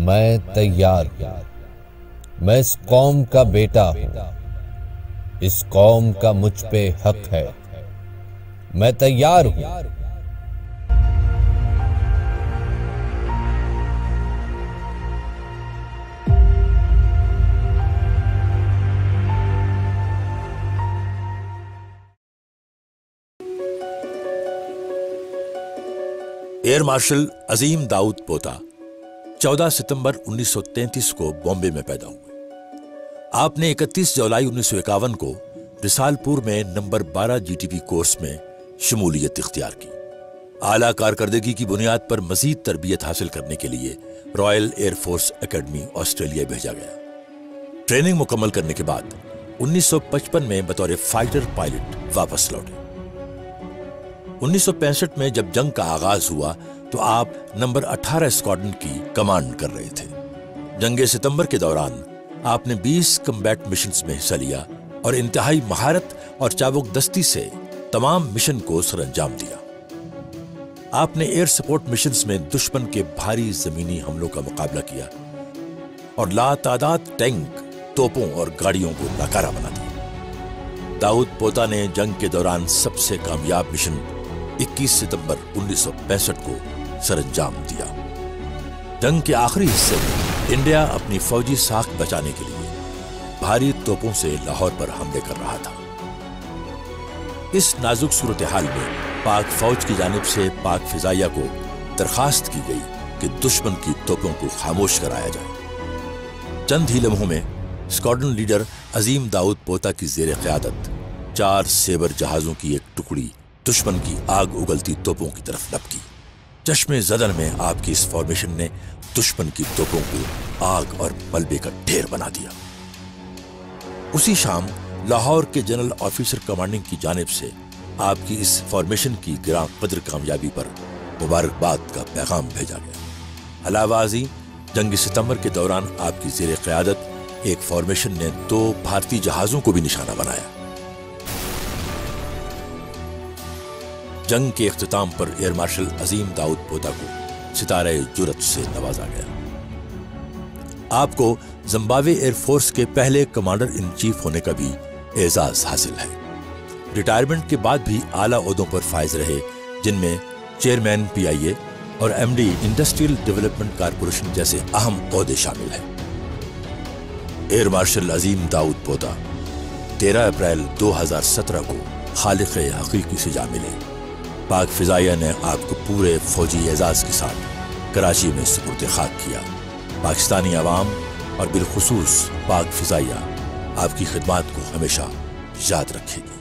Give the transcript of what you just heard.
میں تیار ہوں، میں اس قوم کا بیٹا ہوں، اس قوم کا مجھ پہ حق ہے، میں تیار ہوں۔ ایئر مارشل عظیم داؤد پوتا 14 ستمبر 1933 کو بامبے میں پیدا ہوئے۔ آپ نے 31 جولائی 1951 کو رسال پور میں number 12 G T P course میں شمولیت اختیار کی۔ اعلیٰ کارکردگی کی بنیاد پر مزید تربیت حاصل کرنے کے لیے Royal air force academy Australia بھیجا گیا۔ ٹریننگ مکمل کرنے کے بعد 1955 میں بطور فائٹر پائلٹ واپس لوٹے۔ 1965 میں جب جنگ کا آغاز ہوا تو آپ نمبر 18 اسکواڈرن کی کمانڈ کر رہے تھے۔ جنگ ستمبر کے دوران آپ نے 20 کمبیٹ مشنز میں حصہ لیا اور انتہائی مہارت اور چابک دستی سے تمام مشن کو سر انجام دیا۔ آپ نے ایئر سپورٹ مشنز میں دشمن کے بھاری زمینی حملوں کا مقابلہ کیا اور لاتعداد ٹینک، توپوں اور گاڑیوں کو ناکارہ بنا دیا۔ داؤد پوتا نے جنگ کے دوران سب سے کامیاب مشن 21 ستمبر 1965 کو سر انجام دیا۔ جنگ کے آخری حصے میں انڈیا اپنی فوجی ساکھ بچانے کے لیے بھاری توپوں سے لاہور پر حملے کر رہا تھا۔ اس نازک صورتحال میں پاک فوج کی جانب سے پاک فضائیہ کو درخواست کی گئی کہ دشمن کی توپوں کو خاموش کرایا جائے۔ چند ہی لمحوں میں اسکواڈرن لیڈر عظیم داؤد پوتا کی زیر قیادت 4 سیبر جہازوں کی ایک ٹکڑی دشمن کی آگ اگلتی توپوں کی طرف لپکی۔ چشمے زدن میں آپ کی اس فارمیشن نے دشمن کی توپوں کو آگ اور ملبے کا ڈھیر بنا دیا۔ اسی شام لاہور کے جنرل آفیسر کمانڈنگ کی جانب سے آپ کی اس فارمیشن کی گراں قدر کامیابی پر مبارکباد کا پیغام بھیجا گیا۔ علاوہ ازیں جنگ ستمبر کے دوران آپ کی زیر قیادت ایک فارمیشن نے 2 بھارتی جہازوں کو بھی نشانہ بنایا۔ جنگ کے اختتام پر ایئر مارشل عظیم داؤد پوتا کو ستارہ جرأت سے نوازا گیا۔ آپ کو زمبابوے ایئر فورس کے پہلے کمانڈر ان چیف ہونے کا بھی اعزاز حاصل ہے۔ ریٹائرمنٹ کے بعد بھی اعلیٰ عہدوں پر فائز رہے، جن میں چیئرمین PIA اور MD انڈسٹریل ڈیولپمنٹ کارپوریشن جیسے اہم عہدے شامل ہیں۔ ایئر مارشل عظیم داؤد پوتا 13 اپریل 2017 کو خالق حقیقی سے جا ملے۔ پاک فضائیہ نے آپ کو پورے فوجی اعزاز کے ساتھ کراچی میں سپرد خاک کیا۔ پاکستانی عوام اور بالخصوص پاک فضائیہ آپ کی خدمات کو ہمیشہ یاد رکھے گی۔